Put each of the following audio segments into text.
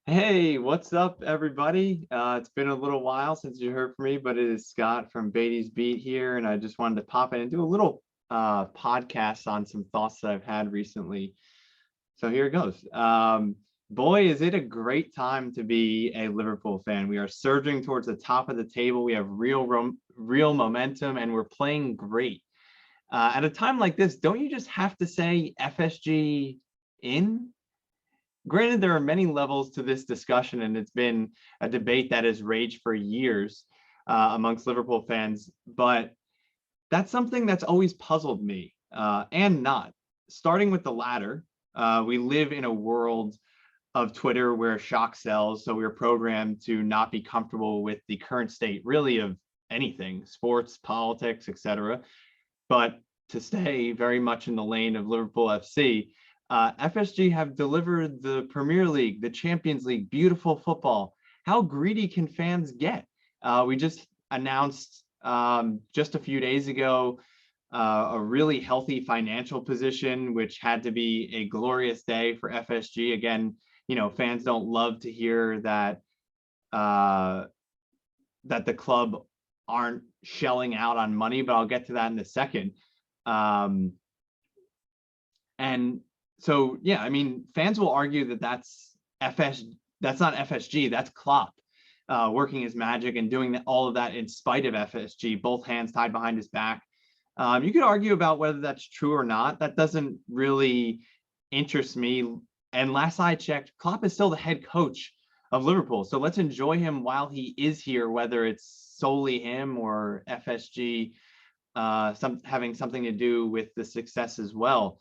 Hey, what's up, everybody? It's been a little while since you heard from me, but it is Scott from Beatty's Beat here, and I just wanted to pop in and do a little podcast on some thoughts that I've had recently. So here it goes. Boy, is it a great time to be a Liverpool fan. We are surging towards the top of the table. We have real momentum, and we're playing great. At a time like this, don't you just have to say FSG in? Granted, there are many levels to this discussion, and it's been a debate that has raged for years amongst Liverpool fans. But that's something that's always puzzled me, and not. Starting with the latter, we live in a world of Twitter where shock sells, so we're programmed to not be comfortable with the current state, really, of anything, sports, politics, etc. But to stay very much in the lane of Liverpool FC, FSG have delivered the Premier League, the Champions League, beautiful football. How greedy can fans get? We just announced just a few days ago a really healthy financial position, which had to be a glorious day for FSG. Again, fans don't love to hear that that the club aren't shelling out on money, but I'll get to that in a second. And so, yeah, I mean, fans will argue that that's not FSG, that's Klopp working his magic and doing all of that in spite of FSG, both hands tied behind his back. You could argue about whether that's true or not. That doesn't really interest me. And last I checked, Klopp is still the head coach of Liverpool. So let's enjoy him while he is here, whether it's solely him or FSG having something to do with the success as well.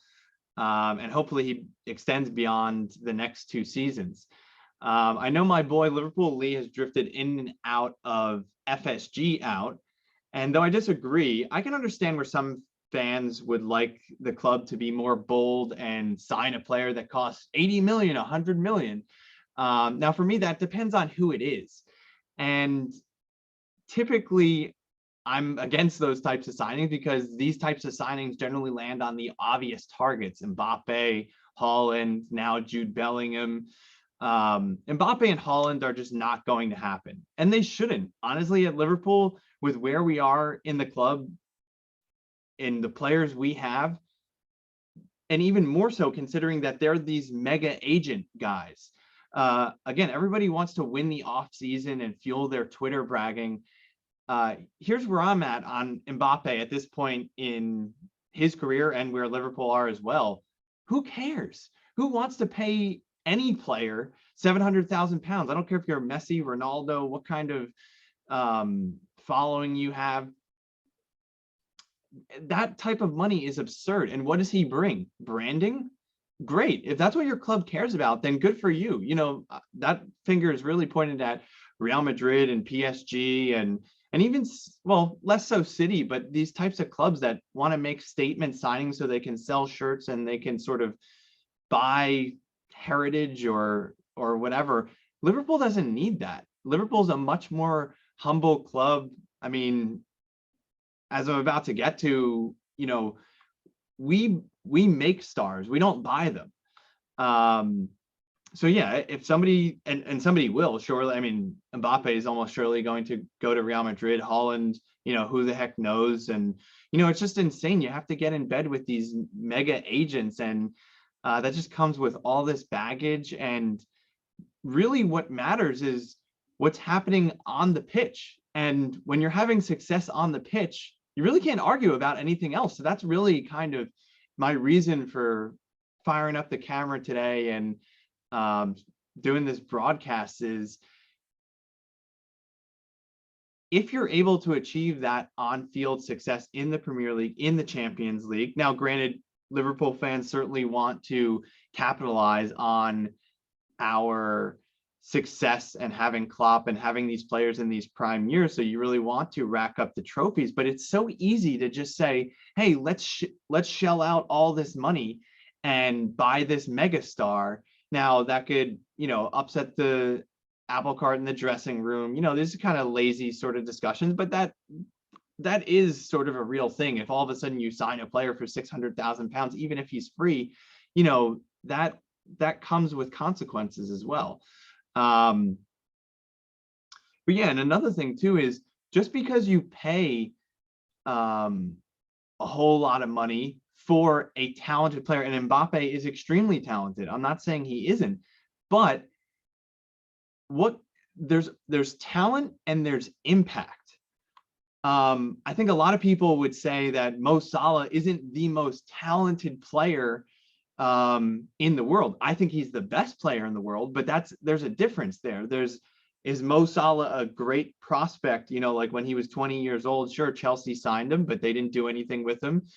And hopefully he extends beyond the next two seasons. I know my boy Liverpool Lee has drifted in and out of FSG out. And though I disagree, I can understand where some fans would like the club to be more bold and sign a player that costs 80 million, 100 million. Now, for me, that depends on who it is. And typically, I'm against those types of signings because these types of signings generally land on the obvious targets: Mbappe, Haaland, now Jude Bellingham. Mbappe and Haaland are just not going to happen, and they shouldn't. Honestly, at Liverpool, with where we are in the club, in the players we have, and even more so considering that they're these mega agent guys. Again, everybody wants to win the off season and fuel their Twitter bragging. Here's where I'm at on Mbappe at this point in his career and where Liverpool are as well. Who cares? Who wants to pay any player 700,000 pounds? I don't care if you're Messi, Ronaldo, what kind of following you have. That type of money is absurd. And what does he bring? Branding? Great. If that's what your club cares about, then good for you. That finger is really pointed at Real Madrid and PSG and even, well, less so City, but these types of clubs that want to make statement signings so they can sell shirts and they can sort of buy heritage or whatever. Liverpool doesn't need that. Liverpool's a much more humble club. I mean, as I'm about to get to, we make stars. We don't buy them. So yeah, if somebody and somebody will surely, I mean, Mbappe is almost surely going to go to Real Madrid. Haaland, who the heck knows? And it's just insane. You have to get in bed with these mega agents, and that just comes with all this baggage. And really, what matters is what's happening on the pitch. And when you're having success on the pitch, you really can't argue about anything else. So that's really kind of my reason for firing up the camera today and doing this broadcast is if you're able to achieve that on-field success in the Premier League, in the Champions League. Now, granted, Liverpool fans certainly want to capitalize on our success and having Klopp and having these players in these prime years. So you really want to rack up the trophies, but it's so easy to just say, hey, let's shell out all this money and buy this megastar. Now that could, upset the apple cart in the dressing room. These are kind of lazy sort of discussions, but that is sort of a real thing. If all of a sudden you sign a player for 600,000 pounds, even if he's free, that comes with consequences as well. Um, but yeah, and another thing too is just because you pay a whole lot of money for a talented player, and Mbappe is extremely talented. I'm not saying he isn't, but what there's talent and there's impact. I think a lot of people would say that Mo Salah isn't the most talented player in the world. I think he's the best player in the world, but there's a difference there. Is Mo Salah a great prospect? You know, like when he was 20 years old, sure, Chelsea signed him, but they didn't do anything with him.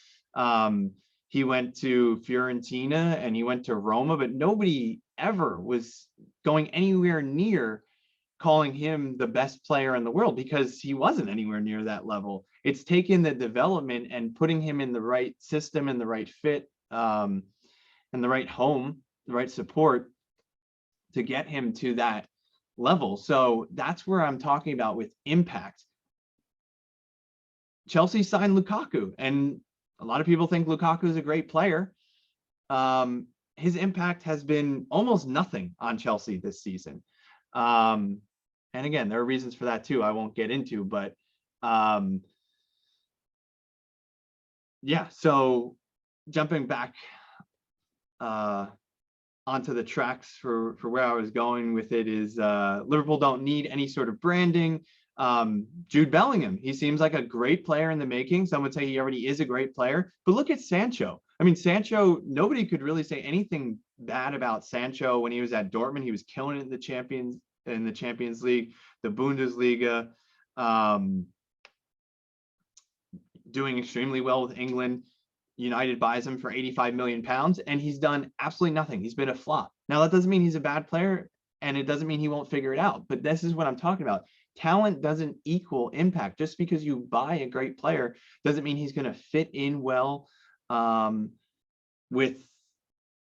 He went to Fiorentina and he went to Roma, but nobody ever was going anywhere near calling him the best player in the world because he wasn't anywhere near that level. It's taken the development and putting him in the right system and the right fit and the right home, the right support to get him to that level. So that's where I'm talking about with impact. Chelsea signed Lukaku, and a lot of people think Lukaku is a great player. His impact has been almost nothing on Chelsea this season. And again, there are reasons for that too. I won't get into, but yeah. So jumping back onto the tracks for where I was going with it is Liverpool don't need any sort of branding. Jude Bellingham, he seems like a great player in the making. Some would say he already is a great player, but look at Sancho. I mean, Sancho, nobody could really say anything bad about Sancho when he was at Dortmund. He was killing it in the Champions League, the Bundesliga, doing extremely well with England. United buys him for 85 million pounds and he's done absolutely nothing. He's been a flop. Now, that doesn't mean he's a bad player and it doesn't mean he won't figure it out, but this is what I'm talking about. Talent doesn't equal impact. Just because you buy a great player doesn't mean he's going to fit in well with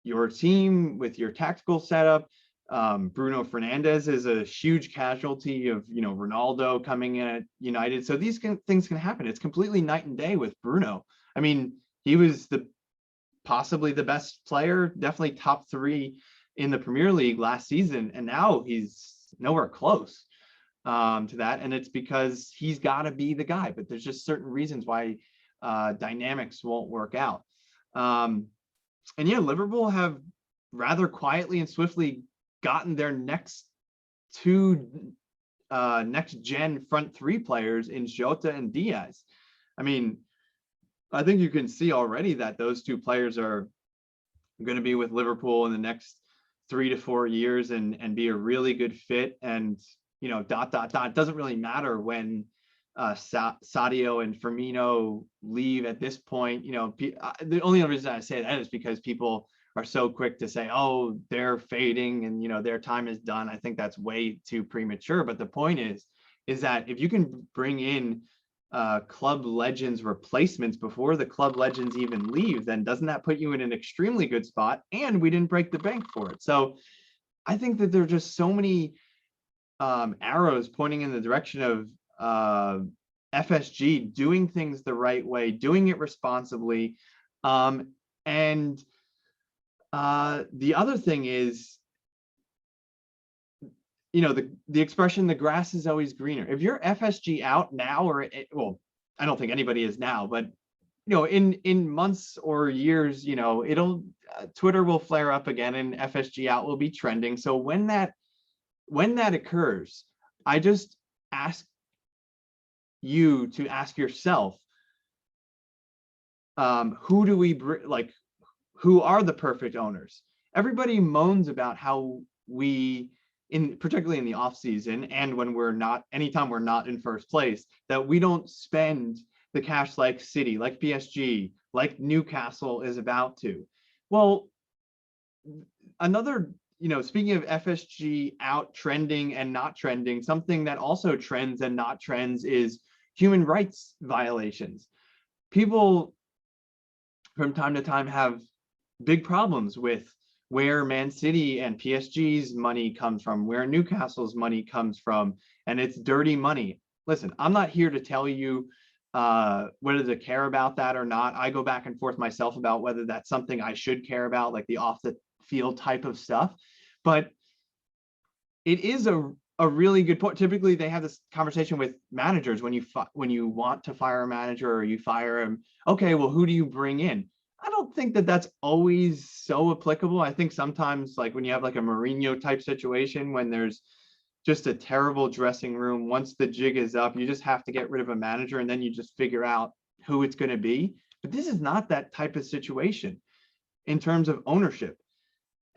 your team, with your tactical setup. Bruno Fernandes is a huge casualty of, Ronaldo coming in at United. So these things can happen. It's completely night and day with Bruno. I mean, he was possibly the best player, definitely top 3 in the Premier League last season, and now he's nowhere close to that. And it's because he's got to be the guy. But there's just certain reasons why dynamics won't work out. And yeah, Liverpool have rather quietly and swiftly gotten their next 2 next gen front 3 players in Jota and Diaz. I mean, I think you can see already that those 2 players are going to be with Liverpool in the next 3 to 4 years and be a really good fit. And, It doesn't really matter when Sadio and Firmino leave at this point. The only reason I say that is because people are so quick to say, oh, they're fading and, their time is done. I think that's way too premature. But the point is that if you can bring in club legends replacements before the club legends even leave, then doesn't that put you in an extremely good spot? And we didn't break the bank for it. So I think that there are just so many arrows pointing in the direction of FSG doing things the right way, doing it responsibly. And the other thing is, the expression, the grass is always greener. If you're FSG out now, well, I don't think anybody is now, but in months or years, it'll Twitter will flare up again and FSG out will be trending. So when that occurs, I just ask you to ask yourself, who do we who are the perfect owners? Everybody moans about how particularly in the off season and when anytime we're not in first place, that we don't spend the cash like City, like PSG, like Newcastle is about to. Well, speaking of FSG out trending and not trending, something that also trends and not trends is human rights violations. People from time to time have big problems with where Man City and PSG's money comes from, where Newcastle's money comes from, and it's dirty money. Listen, I'm not here to tell you whether to care about that or not. I go back and forth myself about whether that's something I should care about, like the off the field type of stuff. But it is a really good point. Typically, they have this conversation with managers when you want to fire a manager or you fire him. Okay, well, who do you bring in? I don't think that that's always so applicable. I think sometimes, like when you have like a Mourinho type situation, when there's just a terrible dressing room, once the jig is up, you just have to get rid of a manager and then you just figure out who it's going to be. But this is not that type of situation in terms of ownership.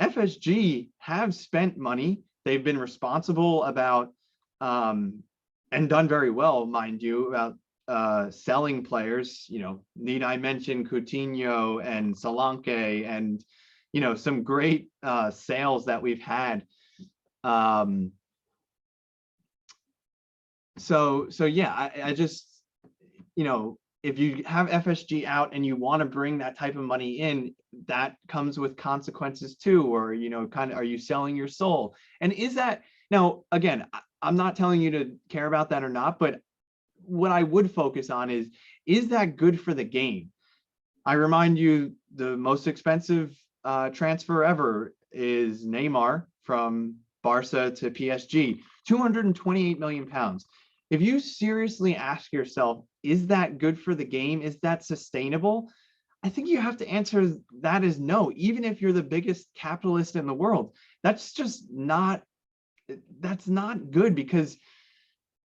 FSG have spent money. They've been responsible about and done very well, mind you, about selling players. You know, need I mention Coutinho and Solanke and, you know, some great sales that we've had. So yeah, I just, you know, if you have FSG out and you want to bring that type of money in, that comes with consequences too. Or, you know, kind of, are you selling your soul? And is that, now, again, I'm not telling you to care about that or not, but what I would focus on is that good for the game? I remind you, the most expensive transfer ever is Neymar from Barca to PSG, 228 million pounds. If you seriously ask yourself, is that good for the game? Is that sustainable? I think you have to answer that as no, even if you're the biggest capitalist in the world. That's just not, that's not good, because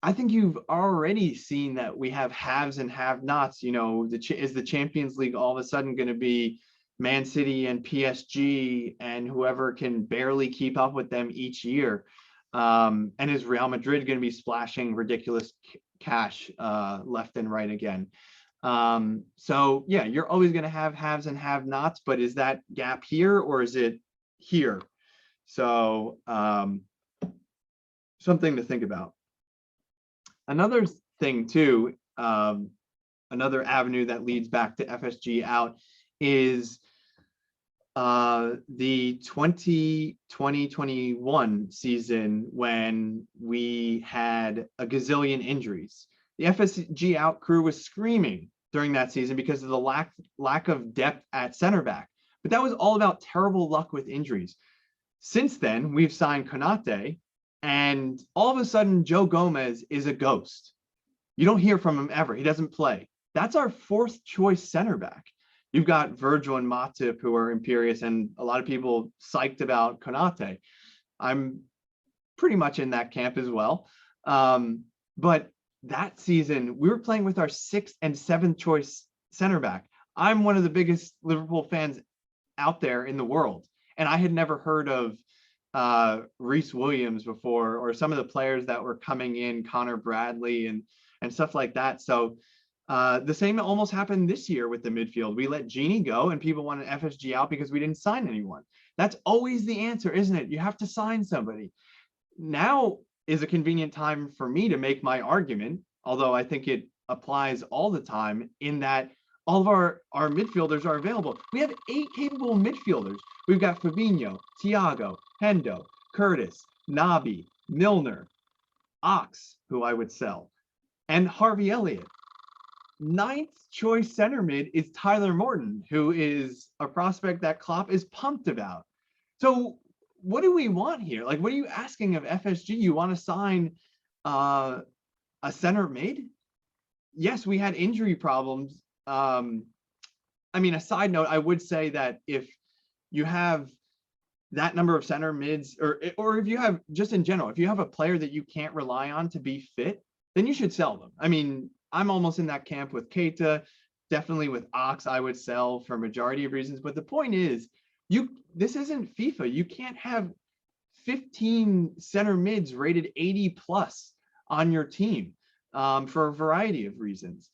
I think you've already seen that we have haves and have-nots. You know, is the Champions League all of a sudden going to be Man City and PSG and whoever can barely keep up with them each year? And is Real Madrid going to be splashing ridiculous cash left and right again? So yeah, you're always going to have haves and have-nots, but is that gap here or is it here? So something to think about. Another thing too, another avenue that leads back to FSG out is the 2020-21 season, when we had a gazillion injuries. The FSG out crew was screaming during that season because of the lack of depth at center back. But that was all about terrible luck with injuries. Since then, we've signed Konate, and all of a sudden, Joe Gomez is a ghost. You don't hear from him ever. He doesn't play. That's our fourth choice center back. You've got Virgil and Matip, who are imperious, and a lot of people psyched about Konate. I'm pretty much in that camp as well. But that season, we were playing with our sixth and seventh choice center back. I'm one of the biggest Liverpool fans out there in the world, and I had never heard of Reece Williams before, or some of the players that were coming in, Connor Bradley and stuff like that. So the same almost happened this year with the midfield. We let Genie go and people wanted FSG out because we didn't sign anyone. That's always the answer, isn't it? You have to sign somebody. Now is a convenient time for me to make my argument, although I think it applies all the time, in that all of our midfielders are available. We have 8 capable midfielders. We've got Fabinho, Thiago, Hendo, Curtis, Naby, Milner, Ox, who I would sell, and Harvey Elliott. 9th choice center mid is Tyler Morton, who is a prospect that Klopp is pumped about. So what do we want here? Like, what are you asking of FSG? You want to sign a center mid? Yes, we had injury problems. I mean, a side note, I would say that if you have that number of center mids, or if you have, just in general, if you have a player that you can't rely on to be fit, then you should sell them. I mean, I'm almost in that camp with Keita, definitely with Ox, I would sell for a majority of reasons. But the point is, this isn't FIFA. You can't have 15 center mids rated 80 plus on your team for a variety of reasons.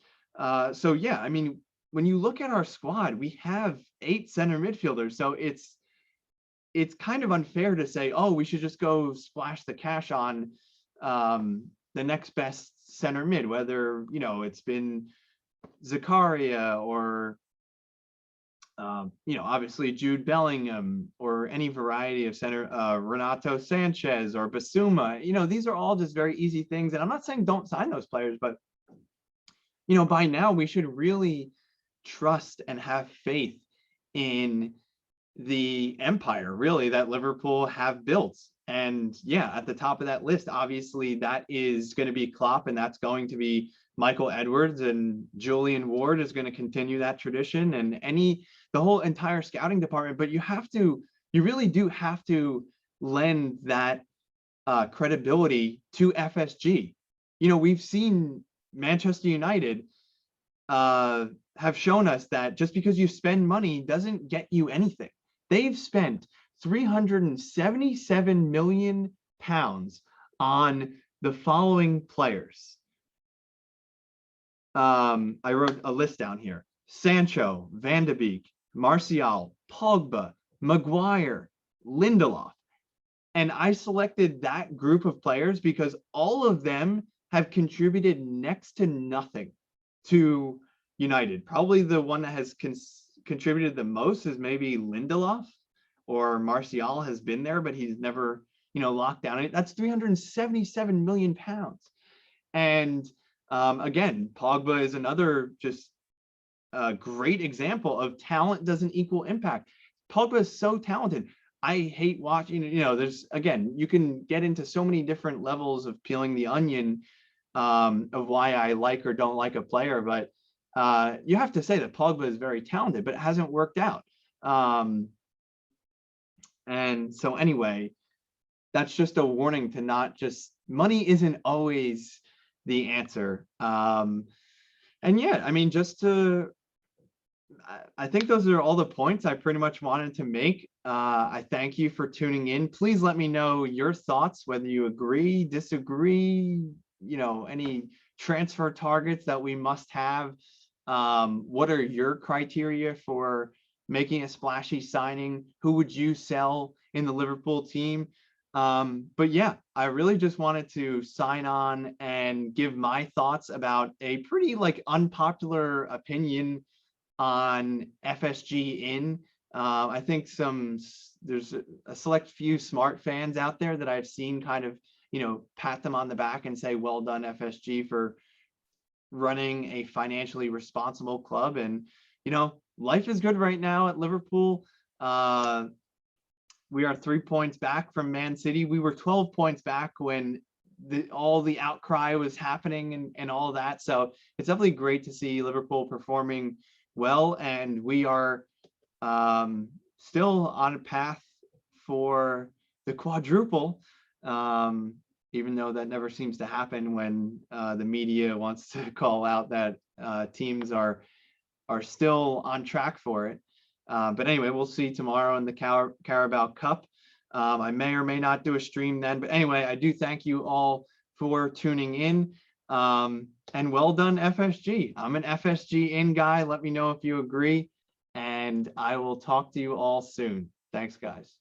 So yeah, I mean, when you look at our squad, we have 8 center midfielders. So it's kind of unfair to say, oh, we should just go splash the cash on the next best center mid, whether, you know, it's been Zakaria or you know, obviously Jude Bellingham, or any variety of center, Renato Sanchez or Basuma. You know, these are all just very easy things. And I'm not saying don't sign those players, but, you know, by now we should really trust and have faith in the empire, really, that Liverpool have built. And yeah, at the top of that list, obviously, that is going to be Klopp, and that's going to be Michael Edwards, and Julian Ward is going to continue that tradition, and the whole entire scouting department. But you really do have to lend that credibility to FSG. You know, we've seen Manchester United have shown us that just because you spend money doesn't get you anything. They've spent 377 million pounds on the following players. I wrote a list down here: Sancho, Van de Beek, Martial, Pogba, Maguire, Lindelof. And I selected that group of players because all of them have contributed next to nothing to United. Probably the one that has contributed the most is maybe Lindelof, or Martial has been there, but he's never, locked down. That's 377 million pounds. And again, Pogba is another just great example of talent doesn't equal impact. Pogba is so talented. I hate watching, you can get into so many different levels of peeling the onion of why I like or don't like a player, but you have to say that Pogba is very talented, but it hasn't worked out. And so anyway, that's just a warning to not just, money isn't always the answer. And yeah, I mean, I think those are all the points I pretty much wanted to make. I thank you for tuning in. Please let me know your thoughts, whether you agree, disagree, any transfer targets that we must have. What are your criteria for making a splashy signing? Who would you sell in the Liverpool team? But yeah, I really just wanted to sign on and give my thoughts about a pretty unpopular opinion on FSG In. I think there's a select few smart fans out there that I've seen kind of, pat them on the back and say, well done, FSG, for running a financially responsible club. And, life is good right now at Liverpool. We are 3 points back from Man City. We were 12 points back when all the outcry was happening and all that. So it's definitely great to see Liverpool performing well, and we are still on a path for the quadruple, even though that never seems to happen when the media wants to call out that teams are still on track for it. But anyway, we'll see tomorrow in the Carabao Cup. I may or may not do a stream then, but anyway, I do thank you all for tuning in. And well done, FSG. I'm an FSG In guy. Let me know if you agree, and I will talk to you all soon. Thanks, guys.